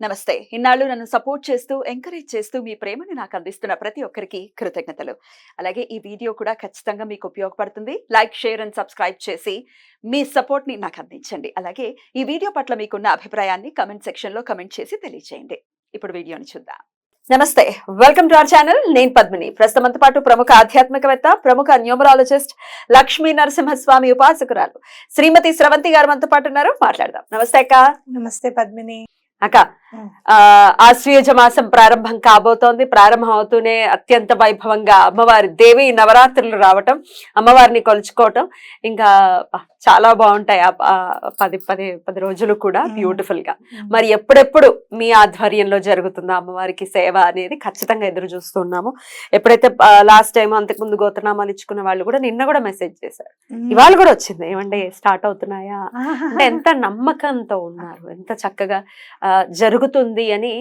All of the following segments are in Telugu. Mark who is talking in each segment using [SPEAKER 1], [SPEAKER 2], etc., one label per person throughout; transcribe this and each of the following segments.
[SPEAKER 1] నమస్తే. ఇన్నాళ్ళు నన్ను సపోర్ట్ చేస్తూ, ఎంకరేజ్ చేస్తూ మీ ప్రేమని నాకు అందిస్తున్న ప్రతి ఒక్కరికి కృతజ్ఞతలు. అలాగే ఈ వీడియో కూడా ఖచ్చితంగా మీకు ఉపయోగపడుతుంది. లైక్, షేర్ అండ్ సబ్స్క్రైబ్ చేసి మీ సపోర్ట్‌ని నాకు అందించండి. అలాగే ఈ వీడియో పట్ల మీకున్న అభిప్రాయాన్ని కామెంట్ సెక్షన్‌లో కామెంట్ చేసి తెలియజేయండి. ఇప్పుడు వీడియోని చూద్దాం. నమస్తే, వెల్కమ్ టు అవర్ ఛానల్. నేను పద్మిని. ప్రస్తుతంతో పాటు ప్రముఖ ఆధ్యాత్మికవేత్త, ప్రముఖ న్యూమరాలజిస్ట్, లక్ష్మీ నరసింహస్వామి ఉపాసకురాలు శ్రీమతి స్రవంతి గారు మనతో పాటు ఉన్నారు. మాట్లాడదాం. నమస్తే అక్క.
[SPEAKER 2] నమస్తే పద్మిని.
[SPEAKER 1] అక్క, ఆశ్వయుజ మాసం ప్రారంభం కాబోతోంది. ప్రారంభం అవుతూనే అత్యంత వైభవంగా అమ్మవారి దేవి నవరాత్రులు రావటం, అమ్మవారిని కొలుచుకోవటం ఇంకా చాలా బాగుంటాయి. 10 రోజులు కూడా బ్యూటిఫుల్ గా. మరి ఎప్పుడెప్పుడు మీ ఆధ్వర్యంలో జరుగుతుందో అమ్మవారికి సేవ అనేది ఖచ్చితంగా ఎదురు చూస్తున్నాము. ఎప్పుడైతే లాస్ట్ టైం అంతకుముందు గోత్రనామాలు ఇచ్చుకున్న వాళ్ళు కూడా నిన్న కూడా మెసేజ్ చేశారు, ఇవాళ కూడా వచ్చింది, ఏమంటే స్టార్ట్ అవుతున్నాయా అంటే ఎంత నమ్మకంతో ఉన్నారు, ఎంత చక్కగా జరుగుతుంది అని.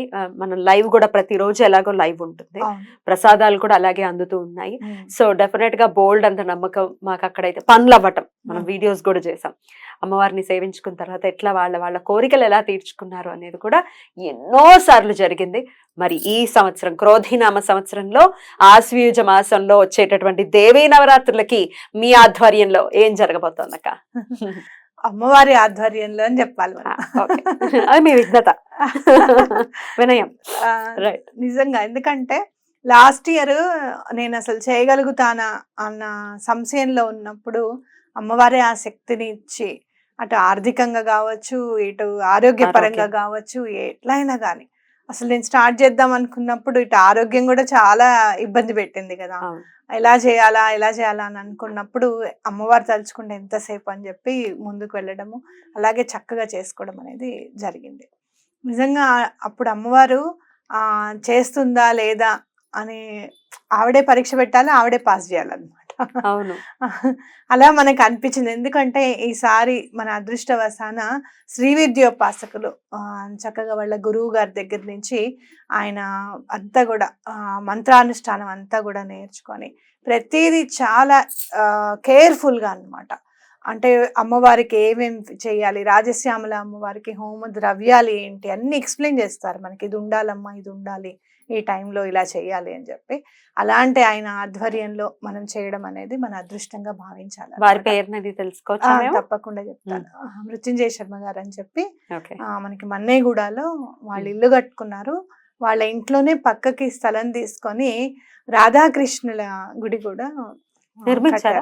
[SPEAKER 1] మనం లైవ్ కూడా ప్రతిరోజు ఎలాగో లైవ్ ఉంటుంది, ప్రసాదాలు కూడా అలాగే అందుతూ ఉన్నాయి. సో డెఫినెట్ గా బోల్డ్ అంత నమ్మకం మాకు అక్కడైతే. పనులు అవ్వటం, మనం వీడియోస్ కూడా చేసాం. అమ్మవారిని సేవించుకున్న తర్వాత ఎట్లా వాళ్ళ కోరికలు ఎలా తీర్చుకున్నారు అనేది కూడా ఎన్నో సార్లు జరిగింది. మరి ఈ సంవత్సరం క్రోధినామ సంవత్సరంలో ఆశ్వయుజ మాసంలో వచ్చేటటువంటి దేవీ నవరాత్రులకి మీ ఆధ్వర్యంలో ఏం జరగబోతోంది అక్క?
[SPEAKER 2] అమ్మవారి ఆధ్వర్యంలో అని చెప్పాలి.
[SPEAKER 1] అది మీ విఘ్నత, వినయం.
[SPEAKER 2] నిజంగా, ఎందుకంటే లాస్ట్ ఇయర్ నేను అసలు చేయగలుగుతానా అన్న సంశయంలో ఉన్నప్పుడు అమ్మవారి ఆ శక్తిని ఇచ్చి, అటు ఆర్థికంగా కావచ్చు, ఇటు ఆరోగ్యపరంగా కావచ్చు, ఎట్లయినా కానీ అసలు నేను స్టార్ట్ చేద్దాం అనుకున్నప్పుడు ఇటు ఆరోగ్యం కూడా చాలా ఇబ్బంది పెట్టింది కదా. ఎలా చేయాలా అని అనుకున్నప్పుడు అమ్మవారు తలుచుకుంటే ఎంతసేపు అని చెప్పి ముందుకు వెళ్ళడము, అలాగే చక్కగా చేసుకోవడం అనేది జరిగింది. నిజంగా అప్పుడు అమ్మవారు చేస్తుందా లేదా అని ఆవిడే పరీక్ష పెట్టాలి, ఆవిడే పాస్ చేయాలన్నమాట.
[SPEAKER 1] అవును,
[SPEAKER 2] అలా మనకు అనిపించింది. ఎందుకంటే ఈసారి మన అదృష్టవశాన శ్రీ విద్యోపాసకులు చక్కగా వాళ్ళ గురువు గారి దగ్గర నుంచి ఆయన అంతా కూడా మంత్రానుష్ఠానం అంతా కూడా నేర్చుకొని ప్రతిదీ చాలా కేర్ఫుల్గా అన్నమాట. అంటే అమ్మవారికి ఏమేమి చేయాలి, రాజశ్యామల అమ్మవారికి హోమ ద్రవ్యాలు ఏంటి అన్ని ఎక్స్ప్లెయిన్ చేస్తారు మనకి. ఇది ఉండాలమ్మా, ఇది ఉండాలి, ఈ టైంలో ఇలా చేయాలి అని చెప్పి. అలాంటి ఆయన ఆధ్వర్యంలో మనం చేయడం అనేది మన అదృష్టంగా భావించాలి.
[SPEAKER 1] వారి పేరునది తెలుసుకోవచ్చు?
[SPEAKER 2] తప్పకుండా చెప్తాను. మృత్యుంజయ శర్మ గారు అని చెప్పి మనకి మన్నేగూడలో వాళ్ళు ఇల్లు కట్టుకున్నారు. వాళ్ళ ఇంట్లోనే పక్కకి స్థలం తీసుకొని రాధాకృష్ణుల గుడి కూడా నిర్మించారు.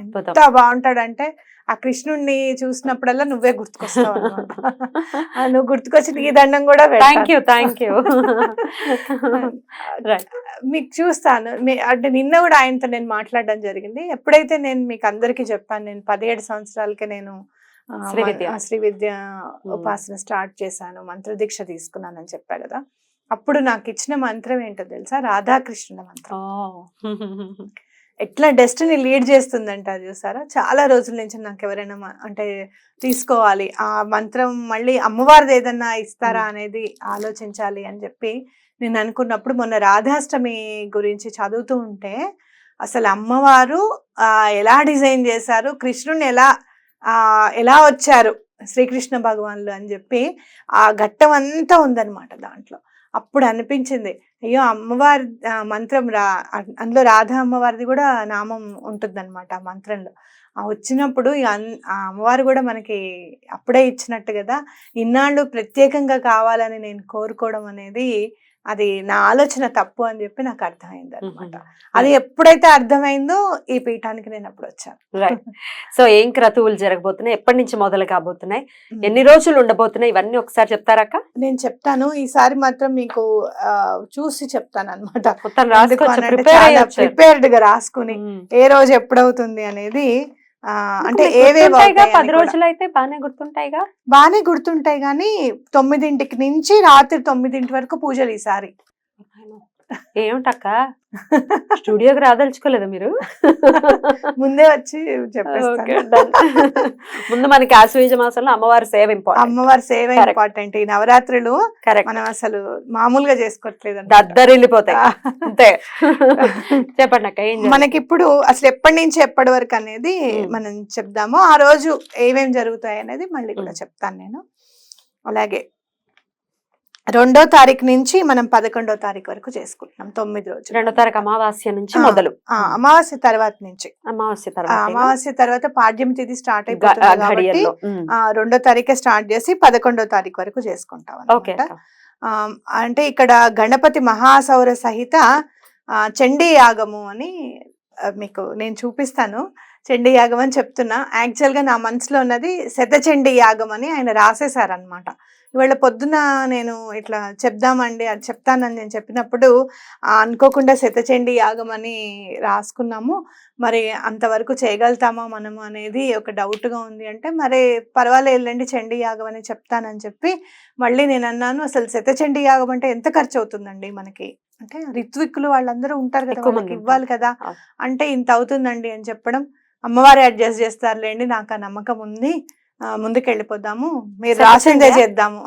[SPEAKER 2] ఎంత బాగుంటాడంటే ఆ కృష్ణుడిని చూసినప్పుడల్లా నువ్వే గుర్తుకొస్తావు అన్నమాట. నువ్వు గుర్తుకొచ్చి నీ దండం కూడా మీకు చూస్తాను. అంటే నిన్న కూడా ఆయనతో నేను మాట్లాడడం జరిగింది. ఎప్పుడైతే నేను మీకు అందరికీ చెప్పాను, నేను 17 సంవత్సరాలకే నేను శ్రీ విద్య ఉపాసన స్టార్ట్ చేశాను, మంత్రదీక్ష తీసుకున్నానని చెప్పా కదా. అప్పుడు నాకు ఇచ్చిన మంత్రం ఏంటో తెలుసా? రాధాకృష్ణుల మంత్రం. ఎట్లా డెస్టినీ లీడ్ చేస్తుందంట చూసారా. చాలా రోజుల నుంచి నాకు ఎవరైనా అంటే తీసుకోవాలి ఆ మంత్రం, మళ్ళీ అమ్మవారిది ఏదన్నా ఇస్తారా అనేది ఆలోచించాలి అని చెప్పి నేను అనుకున్నప్పుడు మొన్న రాధాష్టమి గురించి చదువుతూ ఉంటే అసలు అమ్మవారు ఎలా డిజైన్ చేశారు, కృష్ణుని ఎలా వచ్చారు శ్రీకృష్ణ భగవాన్లు అని చెప్పి ఆ ఘట్టం అంతా ఉందన్నమాట దాంట్లో. అప్పుడు అనిపించింది, అయ్యో అమ్మవారి మంత్రం అందులో రాధా అమ్మవారిది కూడా నామం ఉంటుంది అనమాట ఆ మంత్రంలో. వచ్చినప్పుడు ఆ అమ్మవారు కూడా మనకి అప్పుడే ఇచ్చినట్టు కదా. ఇన్నాళ్ళు ప్రత్యేకంగా కావాలని నేను కోరుకోవడం అనేది అది నా ఆలోచన తప్పు అని చెప్పి నాకు అర్థమైంది అనమాట. అది ఎప్పుడైతే అర్థమైందో ఈ పీఠానికి నేను అప్పుడు వచ్చాను.
[SPEAKER 1] సో ఏం క్రతువులు జరగబోతున్నాయి, ఎప్పటి నుంచి మొదలు కాబోతున్నాయి, ఎన్ని రోజులు ఉండబోతున్నాయి, ఇవన్నీ ఒకసారి చెప్తారక్క?
[SPEAKER 2] నేను చెప్తాను. ఈసారి మాత్రం మీకు చూసి చెప్తాను అనమాట. ప్రిపేర్డ్ గా రాసుకుని ఏ రోజు ఎప్పుడవుతుంది అనేది. అంటే
[SPEAKER 1] 10 రోజులు అయితే బాగానే గుర్తుంటాయి
[SPEAKER 2] కానీ 9 నుంచి రాత్రి 9 వరకు పూజలు ఈసారి.
[SPEAKER 1] ఏమిటక్క స్టూడియోకి రాదలుచుకోలేదా మీరు?
[SPEAKER 2] ముందే వచ్చి చెప్పేస్తాను.
[SPEAKER 1] ముందు మనకి ఆశ్వయుజ మాసంలో అమ్మవారి సేవ
[SPEAKER 2] ఇంపార్టెంట్. ఈ నవరాత్రులు మనం అసలు మామూలుగా చేసుకోవట్లేదు,
[SPEAKER 1] దద్దరిల్లిపోతాయి అంతే. చెప్పండి అక్క,
[SPEAKER 2] మనకి ఇప్పుడు అసలు ఎప్పటి నుంచి ఎప్పటి వరకు అనేది మనం చెప్దాము. ఆ రోజు ఏమేమి జరుగుతాయి అనేది మళ్ళీ కూడా చెప్తాను నేను. అలాగే 2వ తారీఖు నుంచి మనం 11వ తారీఖు వరకు చేసుకుంటున్నాం 9 రోజులు.
[SPEAKER 1] 2వ తారీఖు అమావాస్య నుంచి మొదలు.
[SPEAKER 2] అమావాస్య తర్వాత నుంచి.
[SPEAKER 1] అమావాస్య
[SPEAKER 2] తర్వాత పాడ్యమి తిథి స్టార్ట్ అయిపోతుంది కాబట్టి 2వ తారీఖే స్టార్ట్ చేసి 11వ తారీఖు వరకు చేసుకుంటాం అన్నమాట. అంటే ఇక్కడ గణపతి మహాసౌర సహిత చండీ యాగము అని మీకు నేను చూపిస్తాను. చండీ యాగం అని చెప్తున్నా, యాక్చువల్గా నా మనసులో ఉన్నది శతచండీ యాగం అని ఆయన రాసేశారనమాట. ఇవాళ పొద్దున నేను ఇట్లా చెప్దామండి అది చెప్తానని నేను చెప్పినప్పుడు అనుకోకుండా శతచండీ యాగం అని రాసుకున్నాము. మరి అంతవరకు చేయగలుగుతామా మనము అనేది ఒక డౌట్గా ఉంది. అంటే మరి పర్వాలేదులేండి చండీ యాగం అని చెప్తానని చెప్పి మళ్ళీ నేను అన్నాను, అసలు శతచండీ యాగం అంటే ఎంత ఖర్చు అవుతుందండి మనకి, అంటే ఋత్విక్కులు వాళ్ళందరూ ఉంటారు కదా, వాళ్ళకి ఇవ్వాలి కదా, అంటే ఇంత అవుతుందండి అని చెప్పడం, అమ్మవారి అడ్జస్ట్ చేస్తారులేండి నాకు ఆ నమ్మకం ఉంది, ముందుకెళ్ళిపోదాము, మీరు రాసిందే చేద్దాము,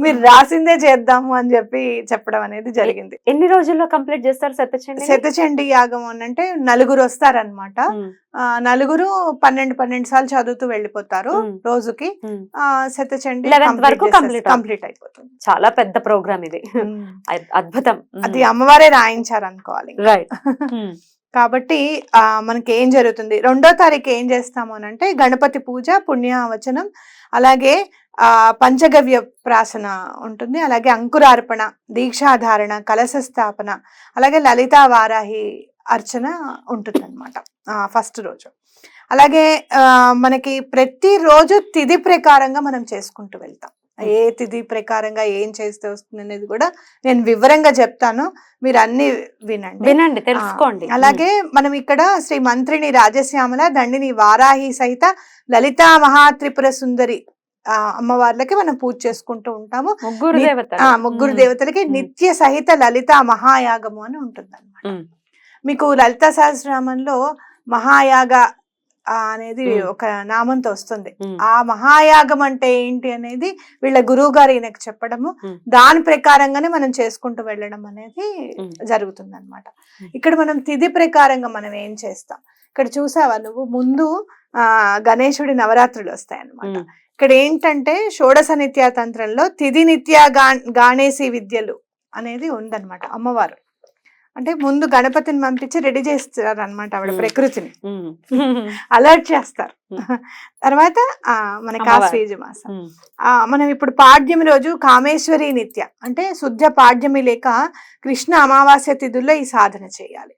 [SPEAKER 2] మీరు రాసిందే చేద్దాము అని చెప్పి చెప్పడం అనేది జరిగింది.
[SPEAKER 1] ఎన్ని రోజుల్లో కంప్లీట్ చేస్తారు
[SPEAKER 2] శతచండీ యాగం అని అంటే 4 వస్తారనమాట. 4 12 సార్లు చదువుతూ వెళ్ళిపోతారు రోజుకి. శతచండీ కంప్లీట్ అయిపోతుంది.
[SPEAKER 1] చాలా పెద్ద ప్రోగ్రామ్ ఇది, అద్భుతం.
[SPEAKER 2] అది అమ్మవారే రాయించారు అనుకోవాలి. కాబట్టి మనకి ఏం జరుగుతుంది 2వ తారీఖు ఏం చేస్తాము అని అంటే గణపతి పూజ, పుణ్యావచనం, అలాగే పంచగవ్య ప్రాసన ఉంటుంది, అలాగే అంకురార్పణ, దీక్షాధారణ, కలశ స్థాపన, అలాగే లలితా వారాహి అర్చన ఉంటుంది అనమాట ఫస్ట్ రోజు. అలాగే మనకి ప్రతిరోజు తిథి ప్రకారంగా మనం చేసుకుంటూ వెళ్తాం. ఏ తిథి ప్రకారంగా ఏం చేస్తే వస్తుంది అనేది కూడా నేను వివరంగా చెప్తాను, మీరు అన్ని వినండి
[SPEAKER 1] తెలుసుకోండి.
[SPEAKER 2] అలాగే మనం ఇక్కడ శ్రీ మంత్రిని రాజశ్యామల దండిని వారాహి సహిత లలితా మహాత్రిపుర సుందరి అమ్మవార్లకి మనం పూజ చేసుకుంటూ ఉంటాము. ముగ్గురు దేవతలకి నిత్య సహిత లలితా మహాయాగము అని ఉంటుంది అనమాట. మీకు లలితా సహస్రనామంలో మహాయాగ అనేది ఒక నామంతో వస్తుంది. ఆ మహాయాగం అంటే ఏంటి అనేది వీళ్ళ గురువు గారు ఈయనకు చెప్పడము, దాని ప్రకారంగానే మనం చేసుకుంటూ వెళ్ళడం అనేది జరుగుతుంది అనమాట. ఇక్కడ మనం తిథి ప్రకారంగా మనం ఏం చేస్తాం, ఇక్కడ చూసావా నువ్వు, ముందు గణేశుడి నవరాత్రులు వస్తాయి అన్నమాట. ఇక్కడ ఏంటంటే షోడశ నిత్యా తంత్రంలో తిథి నిత్యా గాణేసి విద్యలు అనేది ఉందన్నమాట. అమ్మవారు అంటే ముందు గణపతిని పంపించి రెడీ చేస్తారు అనమాట, ఆవిడ ప్రకృతిని అలర్ట్ చేస్తారు. తర్వాత మనకి ఆశ్వయుజ మాసం, మనం ఇప్పుడు పాడ్యమి రోజు కామేశ్వరి నిత్య అంటే శుద్ధ పాడ్యమి లేక కృష్ణ అమావాస్య తిథుల్లో ఈ సాధన చేయాలి.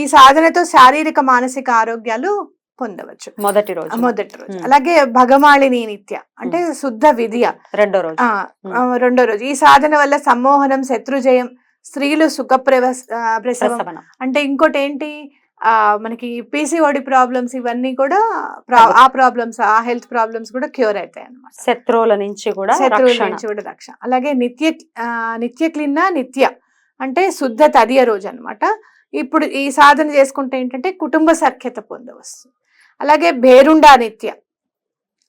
[SPEAKER 2] ఈ సాధనతో శారీరక మానసిక ఆరోగ్యాలు పొందవచ్చు మొదటి రోజు. అలాగే భగమాళిని నిత్య అంటే శుద్ధ విద్య రెండో రోజు. ఈ సాధన వల్ల సమ్మోహనం, శత్రుజయం, స్త్రీలు సుఖ ప్రసవం, అంటే ఇంకోటి ఏంటి మనకి పీసీఓడి ప్రాబ్లమ్స్ ఇవన్నీ కూడా ఆ ప్రాబ్లమ్స్, ఆ హెల్త్ ప్రాబ్లమ్స్ కూడా క్యూర్ అవుతాయి అన్నమాట.
[SPEAKER 1] శత్రువుల నుంచి కూడా
[SPEAKER 2] రక్షణ. అలాగే నిత్య క్లీన్న నిత్య అంటే శుద్ధ తదియ రోజు అన్నమాట. ఇప్పుడు ఈ సాధన చేసుకుంటే ఏంటంటే కుటుంబ సఖ్యత పొందవచ్చు. అలాగే భేరుండా నిత్య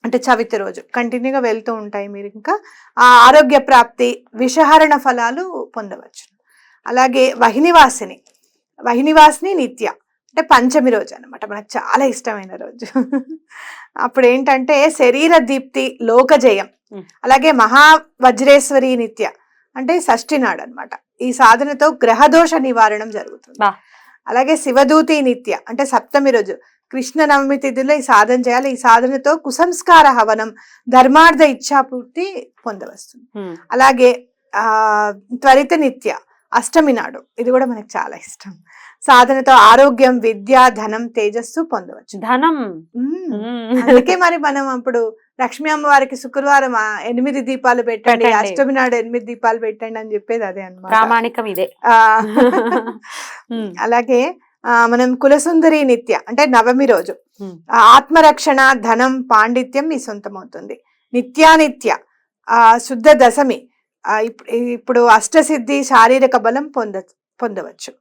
[SPEAKER 2] అంటే చవితి రోజు కంటిన్యూగా వెళ్తూ ఉంటాయి మీరు, ఇంకా ఆరోగ్య ప్రాప్తి, విషహరణ ఫలాలు పొందవచ్చు. అలాగే వహినివాసిని నిత్య అంటే పంచమి రోజు అనమాట, మనకు చాలా ఇష్టమైన రోజు. అప్పుడు ఏంటంటే శరీర దీప్తి, లోకజయం. అలాగే మహావజ్రేశ్వరి నిత్య అంటే షష్ఠి నాడు అనమాట. ఈ సాధనతో గ్రహదోష నివారణం జరుగుతుంది. అలాగే శివదూతి నిత్య అంటే సప్తమి రోజు, కృష్ణ నవమి తిథిలో ఈ సాధన చేయాలి. ఈ సాధనతో కుసంస్కార హవనం, ధర్మార్థ ఇచ్ఛాపూర్తి పొందవస్తుంది. అలాగే త్వరిత నిత్య అష్టమి నాడు, ఇది కూడా మనకు చాలా ఇష్టం. సాధనతో ఆరోగ్యం, విద్య, ధనం, తేజస్సు పొందవచ్చు.
[SPEAKER 1] ధనం
[SPEAKER 2] అందుకే మరి మనం అప్పుడు లక్ష్మీ అమ్మవారికి శుక్రవారం 8 దీపాలు పెట్టండి, అష్టమి నాడు 8 దీపాలు పెట్టండి అని చెప్పేది అదే అన్నమాట,
[SPEAKER 1] ప్రామాణికం ఇదే.
[SPEAKER 2] అలాగే మనం కులసుందరి నిత్య అంటే నవమి రోజు, ఆత్మరక్షణ, ధనం, పాండిత్యం మీ సొంతమవుతుంది. నిత్యానిత్య శుద్ధ దశమి, ఇప్పుడు అష్టసిద్ధి, శారీరక బలం పొందవచ్చు.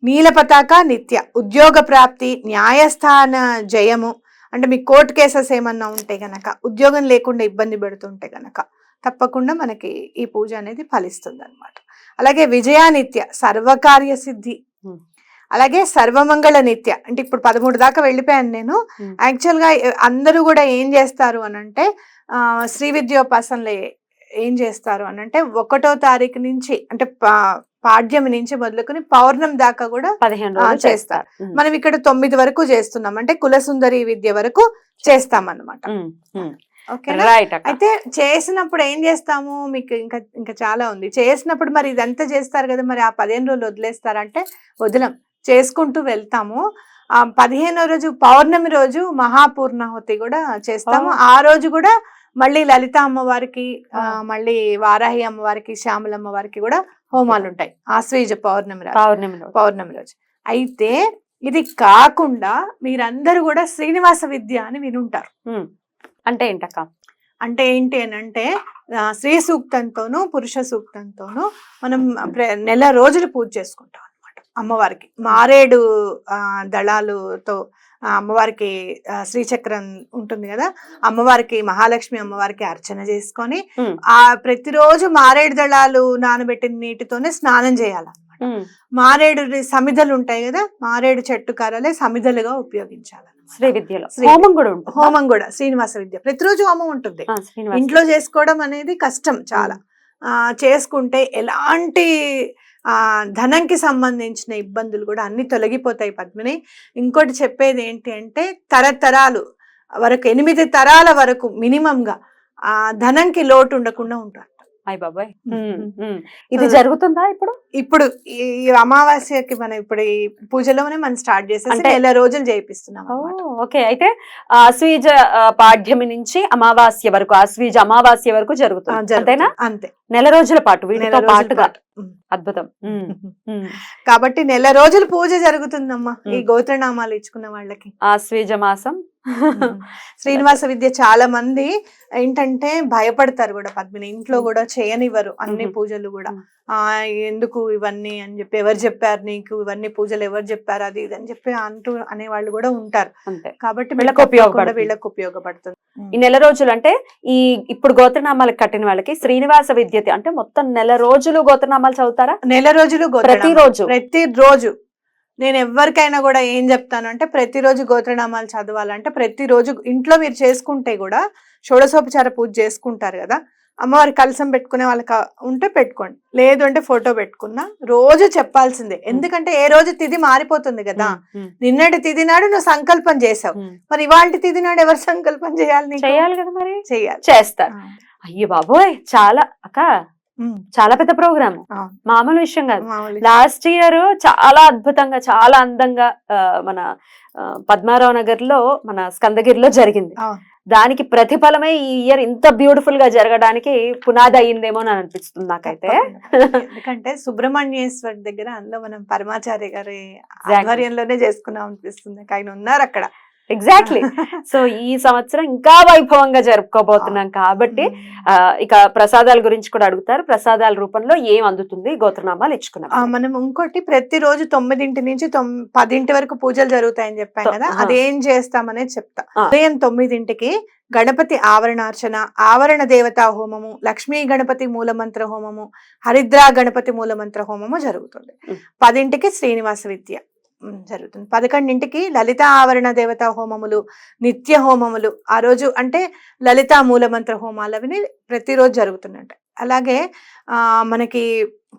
[SPEAKER 2] నీల పతాక నిత్య ఉద్యోగ ప్రాప్తి, న్యాయస్థాన జయము అంటే మీ కోర్టు కేసెస్ ఏమన్నా ఉంటే గనక, ఉద్యోగం లేకుండా ఇబ్బంది పెడుతుంటే గనక తప్పకుండా మనకి ఈ పూజ అనేది ఫలిస్తుంది అనమాట. అలాగే విజయానిత్య సర్వకార్య సిద్ధి. అలాగే సర్వమంగళ నిత్య అంటే ఇప్పుడు 13 దాకా వెళ్ళిపోయాను నేను. యాక్చువల్గా అందరూ కూడా ఏం చేస్తారు అని అంటే శ్రీ విద్యోపాసనలో ఏం చేస్తారు అని అంటే 1వ తారీఖు నుంచి అంటే పాడ్యమి నుంచి మొదలుకొని పౌర్ణమి దాకా కూడా
[SPEAKER 1] 15 రోజులు
[SPEAKER 2] చేస్తారు. మనం ఇక్కడ 9 వరకు చేస్తున్నాం అంటే కులసుందరి విద్య వరకు చేస్తాం అన్నమాట. ఓకేనా? అయితే చేసినప్పుడు ఏం చేస్తాము, మీకు ఇంకా చాలా ఉంది. చేసినప్పుడు మరి ఇదంతా చేస్తారు కదా, మరి ఆ 15 రోజులు వదిలేస్తారంటే వదలం, చేసుకుంటూ వెళ్తాము. 15వ రోజు పౌర్ణమి రోజు మహాపూర్ణాహుతి కూడా చేస్తాము. ఆ రోజు కూడా మళ్ళీ లలిత అమ్మవారికి, మళ్ళీ వారాహి అమ్మవారికి, శ్యామల అమ్మవారికి కూడా హోమాలు ఉంటాయి ఆశ్వయుజ పౌర్ణమి రోజు. అయితే ఇది కాకుండా మీరందరూ కూడా శ్రీనివాస విద్య అని వినుంటారు.
[SPEAKER 1] అంటే ఏంటక్క?
[SPEAKER 2] అంటే ఏంటి అని అంటే స్త్రీ సూక్తంతోనూ పురుష సూక్తంతోనూ మనం నెల రోజులు పూజ చేసుకుంటాం అన్నమాట అమ్మవారికి. మారేడు దళాలతో అమ్మవారికి శ్రీచక్రం ఉంటుంది కదా, అమ్మవారికి మహాలక్ష్మి అమ్మవారికి అర్చన చేసుకొని ప్రతిరోజు మారేడు దళాలు నానబెట్టిన నీటితోనే స్నానం చేయాలన్నమాట. మారేడు సమిధలు ఉంటాయి కదా, మారేడు చెట్టు కర్రలే సమిధలుగా ఉపయోగించాలన్నమాట.
[SPEAKER 1] శ్రీ విద్యలో
[SPEAKER 2] హోమం కూడా శ్రీనివాస విద్య ప్రతిరోజు హోమం ఉంటుంది. ఇంట్లో చేసుకోవడం అనేది కష్టం చాలా. చేసుకుంటే ఎలాంటి ధనంకి సంబంధించిన ఇబ్బందులు కూడా అన్ని తొలగిపోతాయి పద్మిని. ఇంకోటి చెప్పేది ఏంటి అంటే తరతరాలు వరకు 8 తరాల వరకు మినిమంగా ధనంకి లోటు ఉండకుండా ఉంటారు.
[SPEAKER 1] అయ్య బాబాయ్, ఇది జరుగుతుందా ఇప్పుడు
[SPEAKER 2] ఈ అమావాస్యకి మనం ఇప్పుడు ఈ పూజలోనే మనం స్టార్ట్ చేసేసి నెల రోజులు చేయిస్తున్నాం.
[SPEAKER 1] ఓకే, అయితే ఆశ్వీజ పాడ్యమి నుంచి అమావాస్య వరకు, ఆశ్వీజ అమావాస్య వరకు జరుగుతుంది అంతేనా?
[SPEAKER 2] అంతే,
[SPEAKER 1] నెల రోజుల పాటు వీటితో పాటుగా. అద్భుతం.
[SPEAKER 2] కాబట్టి నెల రోజులు పూజ జరుగుతుందమ్మా ఈ గోత్రనామాలు ఇచ్చుకున్న వాళ్ళకి.
[SPEAKER 1] ఆశ్వీజ మాసం
[SPEAKER 2] శ్రీనివాస విద్య చాలా మంది ఏంటంటే భయపడతారు కూడా పద్మిని, ఇంట్లో కూడా చేయనివ్వరు అన్ని పూజలు కూడా. ఎందుకు ఇవన్నీ అని చెప్పి, ఎవరు చెప్పారు నీకు ఇవన్నీ పూజలు, ఎవరు చెప్పారు అది ఇది అని చెప్పి అనేవాళ్ళు కూడా ఉంటారు. కాబట్టి వీళ్ళకి ఉపయోగపడుతుంది
[SPEAKER 1] ఈ నెల రోజులు. అంటే ఇప్పుడు గోత్రనామాలకు కట్టిన వాళ్ళకి శ్రీనివాస విద్య అంటే మొత్తం నెల రోజులు గోత్రనామాలు చదువుతారా?
[SPEAKER 2] నెల రోజులు ప్రతిరోజు నేను ఎవరికైనా కూడా ఏం చెప్తాను అంటే ప్రతిరోజు గోత్రనామాలు చదవాలంటే ప్రతిరోజు ఇంట్లో మీరు చేసుకుంటే కూడా షోడశోపచార పూజ చేసుకుంటారు కదా, అమ్మవారి కలసం పెట్టుకునే వాళ్ళకి ఉంటే పెట్టుకోండి, లేదు అంటే ఫోటో పెట్టుకున్నా రోజు చెప్పాల్సిందే. ఎందుకంటే ఏ రోజు తిథి మారిపోతుంది కదా. నిన్నటి తిథి నాడు నువ్వు సంకల్పం చేసావు, మరి ఇవాళ తిథి నాడు ఎవరు సంకల్పం చేయాలి?
[SPEAKER 1] చేయాలి కదా, మరి
[SPEAKER 2] చేస్తారు.
[SPEAKER 1] అయ్యో బాబోయ్, చాలా పెద్ద ప్రోగ్రామ్, మామూలు విషయం కాదు. లాస్ట్ ఇయర్ చాలా అద్భుతంగా, చాలా అందంగా మన పద్మారావు నగర్ లో మన స్కందగిరిలో జరిగింది. దానికి ప్రతిఫలమే ఈ ఇయర్ ఇంత బ్యూటిఫుల్ గా జరగడానికి పునాది అయ్యిందేమో అని అనిపిస్తుంది నాకైతే.
[SPEAKER 2] ఎందుకంటే సుబ్రహ్మణ్యేశ్వర్ దగ్గర అందులో మనం పరమాచార్య గారి ఆధ్వర్యంలోనే చేసుకున్నాం అనిపిస్తుంది. ఆయన ఉన్నారు అక్కడ.
[SPEAKER 1] ఎగ్జాక్ట్లీ. సో ఈ సంవత్సరం ఇంకా వైభవంగా జరుపుకోబోతున్నాం కాబట్టి ఇక ప్రసాదాల గురించి కూడా అడుగుతారు. ప్రసాదాల రూపంలో ఏం అందుతుంది గోత్రనామాలు ఇచ్చుకున్నాం
[SPEAKER 2] మనం. ఇంకోటి ప్రతిరోజు 9 నుంచి 10 వరకు పూజలు జరుగుతాయని చెప్పాం కదా, అదేం చేస్తామనేది చెప్తా. ఉదయం 9కి గణపతి ఆవరణార్చన, ఆవరణ దేవతా హోమము, లక్ష్మీ గణపతి మూలమంత్ర హోమము, హరిద్రా గణపతి మూలమంత్ర హోమము జరుగుతుంది. 10కి శ్రీనివాస విద్య జరుగుతుంది. 11కి లలిత ఆవరణ దేవతా హోమములు, నిత్య హోమములు ఆ రోజు అంటే లలితా మూలమంత్ర హోమాలు అవి ప్రతిరోజు జరుగుతున్నాయి. అలాగే మనకి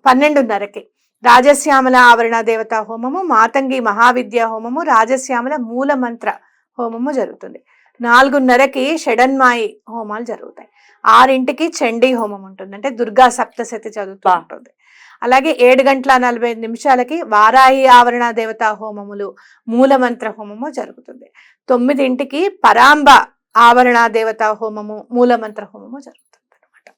[SPEAKER 2] 12:30కి రాజశ్యామల ఆవరణ దేవతా హోమము, మాతంగి మహావిద్యా హోమము, రాజశ్యామల మూలమంత్ర హోమము జరుగుతుంది. 4:30కి షడన్మాయి హోమాలు జరుగుతాయి. 6కి చండీ హోమం ఉంటుంది, అంటే దుర్గా సప్తశతి చదువుతూ ఉంటుంది. అలాగే 7:45 వారాహి ఆవరణ దేవతా హోమములు, మూలమంత్ర హోమము జరుగుతుంది. 9కి పరాంబ ఆవరణ దేవతా హోమము, మూలమంత్ర హోమము జరుగుతుంది అనమాట.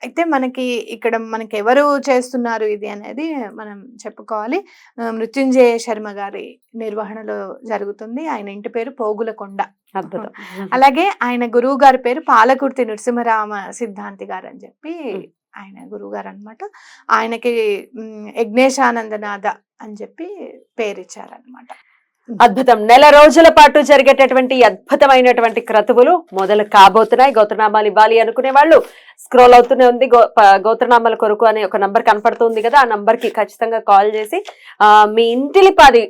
[SPEAKER 2] అయితే మనకి ఇక్కడ మనకి ఎవరు చేస్తున్నారు ఇది అనేది మనం చెప్పుకోవాలి. మృత్యుంజయ శర్మ గారి నిర్వహణలో జరుగుతుంది. ఆయన ఇంటి పేరు పోగులకొండ.
[SPEAKER 1] అద్భుతం.
[SPEAKER 2] అలాగే ఆయన గురువు గారి పేరు పాలకుర్తి నృసింహరామ సిద్ధాంతి గారు అని చెప్పి ఆయన గురువు గారు అనమాట. ఆయనకి యజ్ఞేశానందనాథ అని చెప్పి పేరిచ్చారనమాట.
[SPEAKER 1] అద్భుతం. నెల రోజుల పాటు జరిగేటటువంటి అద్భుతమైనటువంటి క్రతువులు మొదలు కాబోతున్నాయి. గోత్రనామాలు ఇవ్వాలి అనుకునే వాళ్ళు స్క్రోల్ అవుతూనే ఉంది, గోత్రనామాల కొరకు అనే ఒక నంబర్ కనపడుతుంది కదా, ఆ నంబర్ కి ఖచ్చితంగా కాల్ చేసి మీ ఇంటిలిపాది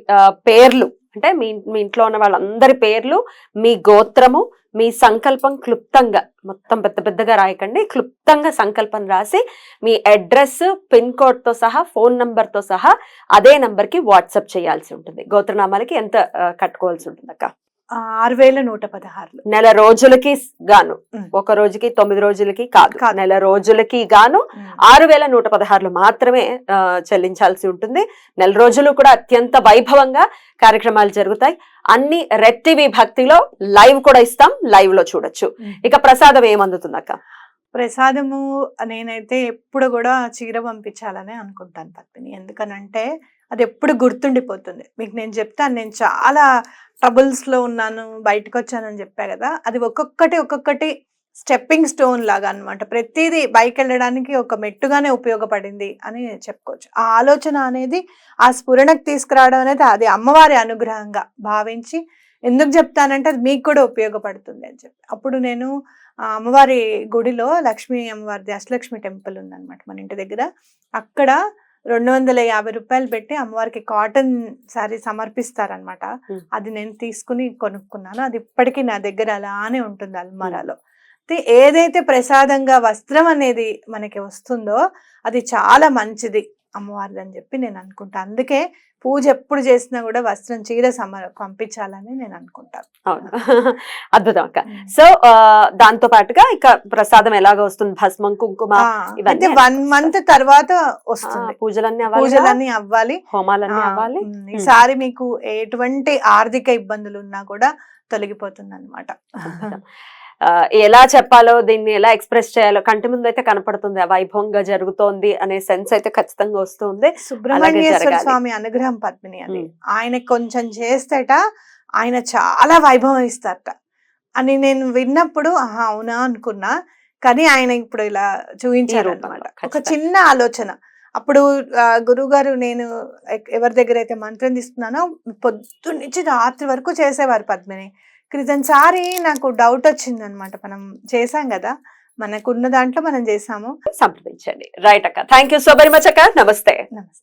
[SPEAKER 1] పేర్లు అంటే మీ ఇంట్లో ఉన్న వాళ్ళందరి పేర్లు, మీ గోత్రము, మీ సంకల్పం క్లుప్తంగా, మొత్తం పెద్ద పెద్దగా రాయకండి, క్లుప్తంగా సంకల్పం రాసి మీ అడ్రస్, పిన్ కోడ్ తో సహా, ఫోన్ నంబర్ తో సహా అదే నంబర్ కి వాట్సాప్ చేయాల్సి ఉంటుంది. గోత్రనామాలకి ఎంత కట్టుకోవాల్సి ఉంటుంది అక్క?
[SPEAKER 2] 6116.
[SPEAKER 1] నెల రోజులకి గాను,
[SPEAKER 2] ఉమ్.
[SPEAKER 1] ఒక రోజుకి 9 రోజులకి కాదు,
[SPEAKER 2] కాదు.
[SPEAKER 1] నెల రోజులకి గాను 6116 మాత్రమే చెల్లించాల్సి ఉంటుంది. నెల రోజులు కూడా అత్యంత వైభవంగా కార్యక్రమాలు జరుగుతాయి. అన్ని రెడ్ టీవీ భక్తిలో లైవ్ కూడా ఇస్తాం, లైవ్ లో చూడొచ్చు. ఇక ప్రసాదం ఏమందుతుంది అక్క?
[SPEAKER 2] ప్రసాదము నేనైతే ఎప్పుడు కూడా చీర పంపించాలని అనుకుంటాను పద్మిని. ఎందుకనంటే అది ఎప్పుడు గుర్తుండిపోతుంది. మీకు నేను చెప్తాను, నేను చాలా ట్రబుల్స్ లో ఉన్నాను, బయటకు వచ్చానని చెప్పా కదా, అది ఒక్కొక్కటి స్టెప్పింగ్ స్టోన్ లాగా అన్నమాట. ప్రతిదీ బైక్ వెళ్ళడానికి ఒక మెట్టుగానే ఉపయోగపడింది అని చెప్పుకోవచ్చు. ఆ ఆలోచన అనేది, ఆ స్ఫురణకు తీసుకురావడం అనేది అది అమ్మవారి అనుగ్రహంగా భావించి, ఎందుకు చెప్తానంటే అది మీకు కూడా ఉపయోగపడుతుంది అని చెప్పి. అప్పుడు నేను అమ్మవారి గుడిలో, లక్ష్మీ అమ్మవారిది అష్టలక్ష్మి టెంపుల్ ఉందన్నమాట మన ఇంటి దగ్గర. అక్కడ 250 రూపాయలు పెట్టి అమ్మవారికి కాటన్ శారీ సమర్పిస్తారనమాట. అది నేను తీసుకుని కొనుక్కున్నాను. అది ఇప్పటికీ నా దగ్గర అలానే ఉంటుంది అల్మారాలో. ఏదైతే ప్రసాదంగా వస్త్రం అనేది మనకి వస్తుందో అది చాలా మంచిది అమ్మవారిది అని చెప్పి నేను అనుకుంటా. అందుకే పూజ ఎప్పుడు చేసినా కూడా వస్త్రం, చీర పంపించాలని నేను అనుకుంటాను.
[SPEAKER 1] అవును, అద్భుతం అక్క. సో దాంతో పాటుగా ఇక ప్రసాదం ఎలాగో వస్తుంది, భస్మం, కుంకుమ,
[SPEAKER 2] అంటే 1 month తర్వాత వస్తుంది. పూజలన్నీ అవ్వాలి,
[SPEAKER 1] హోమాలన్నీ అవ్వాలి.
[SPEAKER 2] ఈసారి మీకు ఎటువంటి ఆర్థిక ఇబ్బందులు ఉన్నా కూడా తొలగిపోతుంది అన్నమాట.
[SPEAKER 1] ఎలా చెప్పాలో, దీన్ని ఎలా ఎక్స్ప్రెస్ చేయాలో కంటి ముందు అయితే కనపడుతుంది, వైభవంగా జరుగుతోంది అనే సెన్స్ అయితే ఖచ్చితంగా వస్తుంది.
[SPEAKER 2] సుబ్రహ్మణ్యేశ్వర స్వామి అనుగ్రహం పద్మిని అది. ఆయన కొంచెం చేస్తేట ఆయన చాలా వైభవం ఇస్తారట అని నేను విన్నప్పుడు అవునా అనుకున్నా. కానీ ఆయన ఇప్పుడు ఇలా చూపించారు అన్నమాట. ఒక చిన్న ఆలోచన. అప్పుడు గురువు గారు, నేను ఎవరి దగ్గర అయితే మంత్రం తీసుకున్నానో పొద్దున్న నుంచి రాత్రి వరకు చేసేవారు పద్మిని. క్రితంసారి నాకు డౌట్ వచ్చింది అనమాట. మనం చేసాం కదా, మనకున్న దాంట్లో మనం చేసాము.
[SPEAKER 1] సంప్రదించండి. రైట్ అక్క, thank you so very much అక్క. నమస్తే.
[SPEAKER 2] నమస్తే.